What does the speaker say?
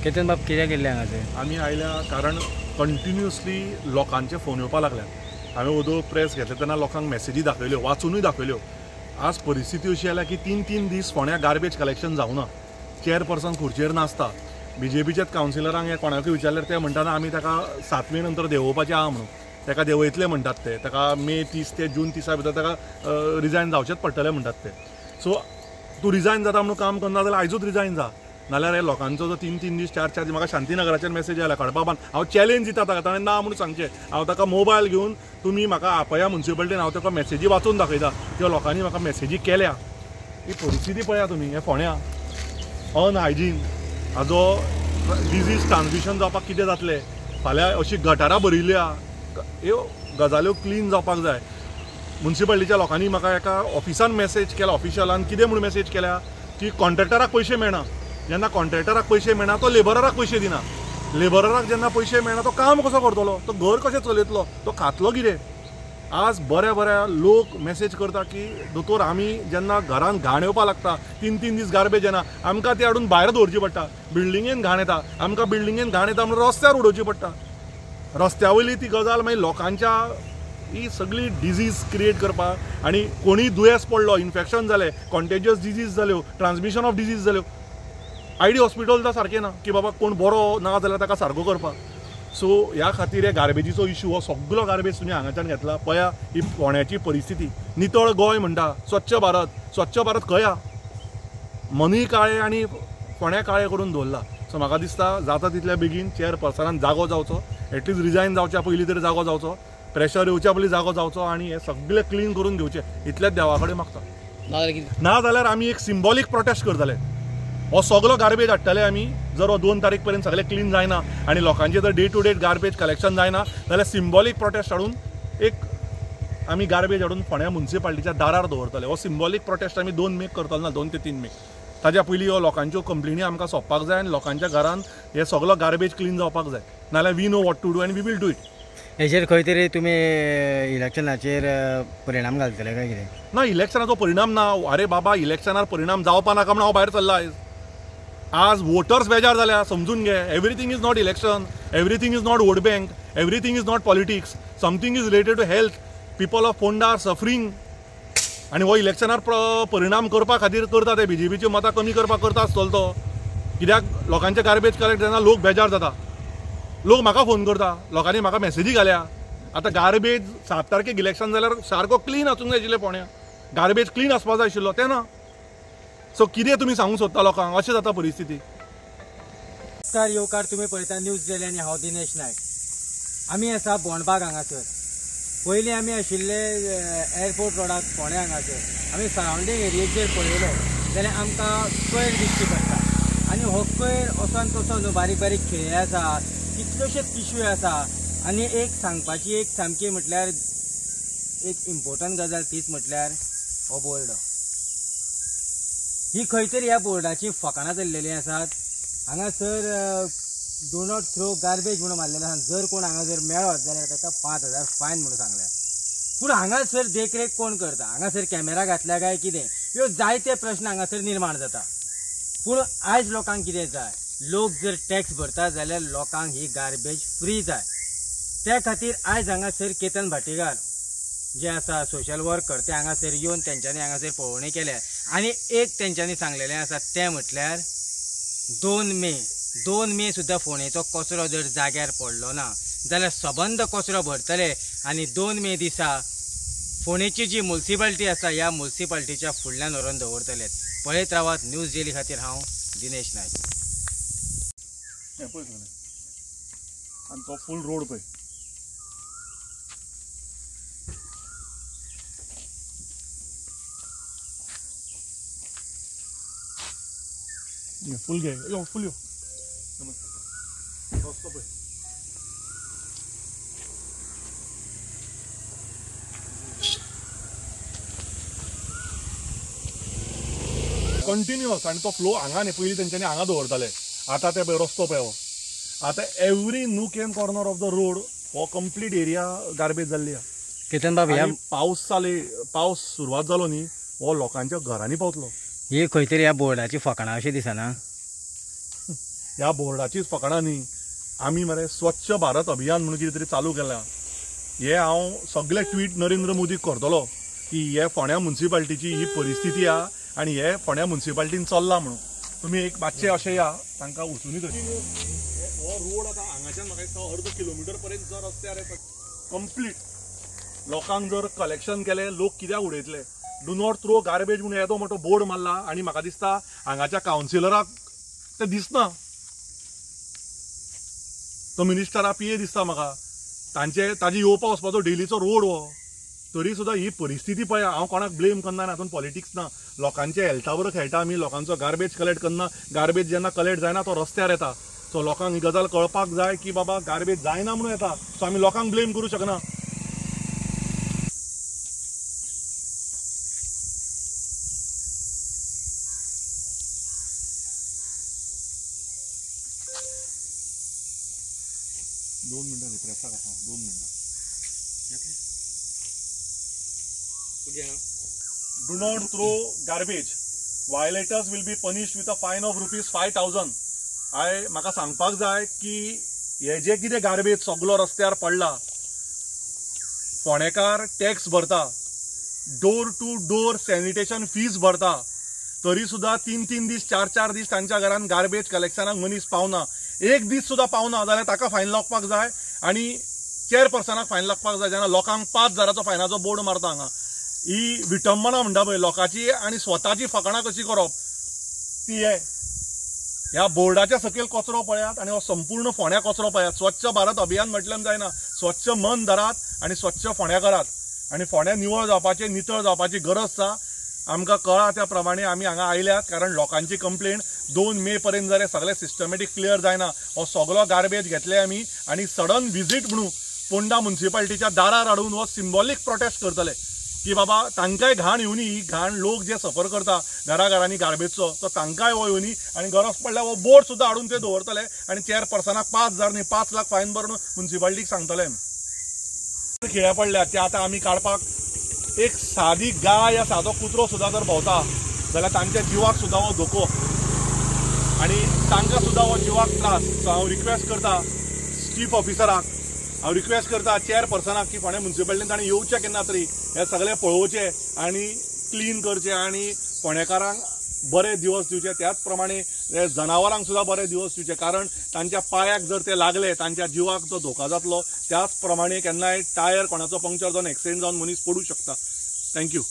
केतन बाब कित्याक गेल्ले हांगासर? आमी आयल्या कारण कंटिन्युअसली लोकांचे फोन येवपाक लागल्यात. हांवें ओदो प्रेस घेतले तेन्ना लोकांक मेसेजी दाखयल्यो, वाचूनय दाखयल्यो. आज परिस्थिती अशी आयल्या की 3-3 दीस फोंड्या गार्बेज कलेक्शन जावना. चेअरपर्सन खुर्चेर नासता. बीजेपीच्याच कावन्सिलरांक हे कोणाकूय विचारल्यार ते म्हणटात आमी ताका 7 मे नंतर देंवोवपाचें आहा म्हणून. ताका देंवयतले म्हणटात ते. ताका मे 30 ते जून 30 भितर ताका रिजायन जावचेंच पडटलें म्हणटात ते. सो तूं रिजायन जाता म्हणून काम करना जाल्यार आयजूच रिजायन जा. नाल्यार हे लोकांचो जो 3-3 दीस 4-4 दीस म्हाका शांतीनगराच्यान मेसेज आयला कळपाक हांव चॅलेंज दिता ताका. ताणें ना म्हणून सांगचें. हांव ताका मोबायल घेवन तुमी म्हाका आपया म्युन्सिपालिटीन हांव ताका मेसेजी वाचून दाखयता. त्या लोकांनी म्हाका मेसेजी केल्या. ही परिस्थिती पळया तुमी. हे फोंड्या अनहायजीन हाजो डिजीज ट्रान्समिशन जावपाक कितें जातलें. फाल्यां अशी गटारां भरिल्ल्या ह्यो गजाल्यो क्लीन जावपाक जाय. म्युन्सिपालिटीच्या लोकांनी म्हाका एका ऑफिसान मेसेज केला. ऑफिशलान कितें म्हणून मेसेज केल्या की कॉन्ट्रॅक्टराक पयशे मेळना. जेन्ना कॉन्ट्रॅक्टराक पयशे मेळना तो लेबराक पयशे दिना. लेबराक जेन्ना पयशे मेळना तो काम कसो करतलो, तो घर कशें चलयतलो, तो खातलो कितें. आज बऱ्या लोक मेसेज करता की दोतोर आमी जेन्ना घरान घाण येवपाक लागता 3-3 दीस गार्बेज येना आमकां ती हाडून भायर दवरची पडटा. बिल्डिंगेन घाण येता आमकां बिल्डिंगेन घाण येता म्हणून रस्त्यार उडोवची पडटा. रस्त्या वयली ती गजाल मागीर लोकांच्या ही सगळी डिजीज क्रिएट करपाक आनी कोणीय दुयेंस पडलो, इन्फेक्शन जालें, कॉन्टेजियस डिजीज जाल्यो, ट्रान्समिशन ऑफ डिजीज जाल्यो, आयडी हॉस्पिटल सुद्दां सारकें ना की बाबा कोण बरो ना जाल्यार ताका सारको करपाक. सो ह्या खातीर हे गार्बेजीचो इशू हो सगळो गार्बेज तुमी हांगाच्यान घेतला. पळया ही फोंड्याची परिस्थिती. नितळ गोंय म्हणटा स्वच्छ भारत खंय हा? मनूय काळें आनी फोंड्या काळें करून दवरला. सो म्हाका दिसता जाता तितल्या बेगीन चेअरपर्सनान जागो जावचो. एटलीस्ट रिजायन जावच्या पयलीं तरी जागो जावचो. प्रेशर येवच्या पयलीं जागो जावचो आनी हे सगळें क्लीन करून घेवचें इतलेंच देवा कडेन मागता. ना जाल्यार आमी एक सिंबॉलीक प्रोटेस्ट करतले. हो सगळो गार्बेज हाडटले आमी. जर हो 2 तारीख पर्यंत सगळें क्लीन जायना आनी लोकांचे जर day to day garbage collection जायना जाल्यार सिंबॉलीक प्रोटेस्ट हाडून एक आमी गार्बेज हाडून फोंड्या म्युन्सिपालिटीच्या दारार दवरतले. हो सिंबॉलीक प्रोटेस्ट आमी 2 मेक करतलो ना, 2 ते 3 मे. ताज्या पयलीं हो लोकांच्यो कंप्लेनी आमकां सोंपपाक जाय आनी लोकांच्या घरान हे सगळो गार्बेज क्लीन जावपाक जाय. नाल्यार we know what to do and we will do it. हेचेर खंय तरी तुमी इलेक्शनाचेर परिणाम घालतले काय कितें? ना, इलेक्शनाचो परिणाम ना. अरे बाबा, इलेक्शनार परिणाम जावपा नाका म्हणून हांव भायर सरला आयज. आज वोटर्स बेजार जाल्या. समजून घे. Everything is not election, everything is not vote bank, everything is not politics. Something is related to health. People of Ponda are suffering. आनी हो इलेक्शनार परिणाम करपा खातीर करता ते बीजेपीची मतां कमी करपाक करता आसतलो तो. कित्याक लोकांचे गार्बेज कलेक्ट जायना लोक बेजार जाता. लोक म्हाका फोन करता, लोकांनी म्हाका मेसेजी घाल्या. आतां गार्बेज 7 तारखेक इलेक्शन जाल्यार सारको क्लीन आसूंक जाय आशिल्लें फोंड्या. गार्बेज क्लीन आसपाक जाय आशिल्लो तें ना. सो कितें तुमी सांगूंक सोदता लोकांक? अशें जाता परिस्थिती. नमस्कार येवकार, तुमी पळयता न्यूज डेली आनी हांव दिनेश नायक. आमी आसा बोंडबाग हांगासर. पयलीं आमी आशिल्ले एअरपोर्ट रोडाक फोंड्या हांगासर. आमी सरावंडींग एरियेचेर पळयलो जाल्यार आमकां कोयर दिश्टी पडटा. आनी हो कोयर असोन तसो न्हू, बारीक बारीक खेळे आसा, कितल्योशेच पिशव्यो आसा. आनी एक सांगपाची एक सामकी म्हटल्यार एक इम्पॉर्टंट गजाल तीच म्हटल्यार हो बोर्ड. ही खंय तरी ह्या बोर्डाची फकाणां जाल्लेलीं आसात. हांगासर डू नॉट थ्रो गार्बेज म्हणून मारलेलें आसा. जर कोण हांगा जर मेळत जाल्यार ताका 5,000 फायन म्हणून सांगल्या. पूण हांगासर देखरेख कोण करता? हांगासर कॅमेरा घातल्या काय कितें? ह्यो जायते प्रश्न हांगासर निर्माण जाता. पूण आयज लोकांक कितें जाय? लोक जर टॅक्स भरता जाल्यार लोकांक ही गार्बेज फ्री जाय. त्या खातीर आयज हांगासर केतन भाटेकार जे आसा सोशल वर्कर ते हांगासर येवन तेंच्यांनी हांगासर पळोवणी केल्या. आनी एक तेंच्यांनी सांगलेलें आसा तें म्हटल्यार 2 मे सुद्दां फोंडेचो कचरो जर जाग्यार पडलो ना जाल्यार सबंद कचरो भरतले आनी 2 मे दिसा फोंडेची जी म्युन्सिपालिटी आसा ह्या म्युन्सिपालिटीच्या फुडल्यान व्हरून दवरतले. पळयत रावात न्यूज डेली खातीर हांव दिनेश नायक. आनी तो फूल रोड पळय. फुल घे. यो फुल यो. रस्तो पळय. कंटिन्युअस आनी तो फ्लो हांगा न्ही. पयलीं तेंच्यांनी हांगा दवरताले. आतां ते पळय रस्तो पळय हो. आतां every nook and corner of the road हो कंप्लीट एरिया गार्बेज जाल्ली आहा. केतन बाब, ह्या पावस सुरवात जालो न्ही हो लोकांच्या घरांनी पावतलो. ही खंय तरी ह्या बोर्डाची फकाणां अशी दिसना. ह्या बोर्डाचीच फकाणां न्ही, आमी मरे स्वच्छ भारत अभियान म्हणून कितें तरी चालू केलां. हे हांव सगळे ट्वीट नरेंद्र मोदीक करतलो की हे फोंड्या म्युन्सिपाल्टीची ही परिस्थिती आहा आनी हे फोंड्या म्युन्सिपाल्टीन चल्ला म्हणून. तुमी एक मातशे अशें या तांकां वचूनच हो रोड आतां हांगाच्यान म्हाका दिसता अर्द किलोमिटर पर्यंत जो रस्त्यार कंप्लीट. लोकांक जर कलेक्शन केलें लोक कित्याक उडयतले. डू नॉट थ्रो गार्बेज म्हणून येदो मोठो बोर्ड मारला आनी म्हाका दिसता हांगाच्या कावन्सिलराक तें दिसना. तो मिनिस्टरा PA दिसता म्हाका, ताजी येवपा वचपाचो डेलीचो रोड हो. तरी सुद्दां ही परिस्थिती पळय. हांव कोणाक ब्लेम करना, हातून पॉलिटिक्स ना. लोकांच्या हेल्था बरोबर खेळटा आमी. लोकांचो गार्बेज कलेक्ट करना. गार्बेज जेन्ना कलेक्ट जायना तो रस्त्यार येता. सो लोकांक ही गजाल कळपाक जाय की बाबा गार्बेज जायना म्हणून येता. सो आमी लोकांक ब्लेम करूं शकना. दोन मिनटां प्रेसाक आसा. 2 मिनटां. Do not throw garbage. Violators will be punished with a fine of ₹5,000. म्हाका सांगपाक जाय की हे जे कितें गार्बेज सगळो रस्त्यार पडला, फोंडेकार टॅक्स भरता, door to door sanitation fees भरता, तरी सुद्दां 3 दीस 4 दीस तांच्या घरान गार्बेज कलेक्शनाक मनीस पावना. एक दीस सुद्दां पावना जाल्यार ताका फायन लागपाक जाय आनी चेअरपर्सनाक फायन लागपाक जाय. जेन्ना लोकांक 5,000 फायनाचो बोर्ड मारता हांगा. ही विटंबना म्हणटा पळय लोकांची आनी स्वताची फकाणां कशी करप ती हे. ह्या बोर्डाच्या सकयल कचरो पळयात आनी हो संपूर्ण फोंड्या कचरो पळयात. स्वच्छ भारत अभियान म्हटल्यार जायना. स्वच्छ मन धरात आनी स्वच्छ फोंड्या करात. आनी फोंड्या निवळ जावपाची, नितळ जावपाची गरज आसा. आमकां कळ्ळा त्या प्रमाणे आमी हांगा आयल्यात कारण लोकांची कंप्लेंट 2 मे पर्यंत जर सगळे सिस्टमॅटीक क्लियर जायना. हो सगळो गार्बेज घेतले आमी आनी सडन विजीट म्हणून पोंडा म्युन्सिपाल्टीच्या दारार हाडून हो सिंबॉलीक प्रोटेस्ट करतले की बाबा तांकांय घाण येवनी. ही घाण लोक जे सफर करता घराघरांनी गार्बेजचो तो तांकांय हो येवनी आनी गरज पडल्यार हो बोर्ड सुद्दां हाडून ते दवरतले आनी चेअरपर्सनाक 5,000 न्ही 5 लाख फायन भरून म्युन्सिपाल्टीक सांगतले. खिळे पडल्या ते आतां आमी काडपाक. एक सादी गाय या सादो कुत्रो सुद्दां जर भोंवता जाल्यार तांच्या जिवाक सुद्दां हो धोको आनी तांकां सुद्दां हो जिवाक त्रास. सो हांव रिक्वेस्ट करता चीफ ऑफिसराक, हांव रिक्वेस्ट करता चेअरपर्सनाक की फोंड्या म्युन्सिपाल्टीन ताणें येवचें केन्ना तरी हे सगळे पळोवचे आनी क्लीन करचे आनी फोंडेकारांक बरे दिवस दिवचे. त्याच प्रमाणे जनावरांक सुद्दां बरे दिवस दिवचे कारण तांच्या पांयाक जर ते लागले तांच्या जिवाक जो धोका जातलो. त्याच प्रमाणे केन्नाय टायर कोणाचो पंक्चर जावन एक्सिडेंट जावन मनीस पडूं शकता. थँक्यू.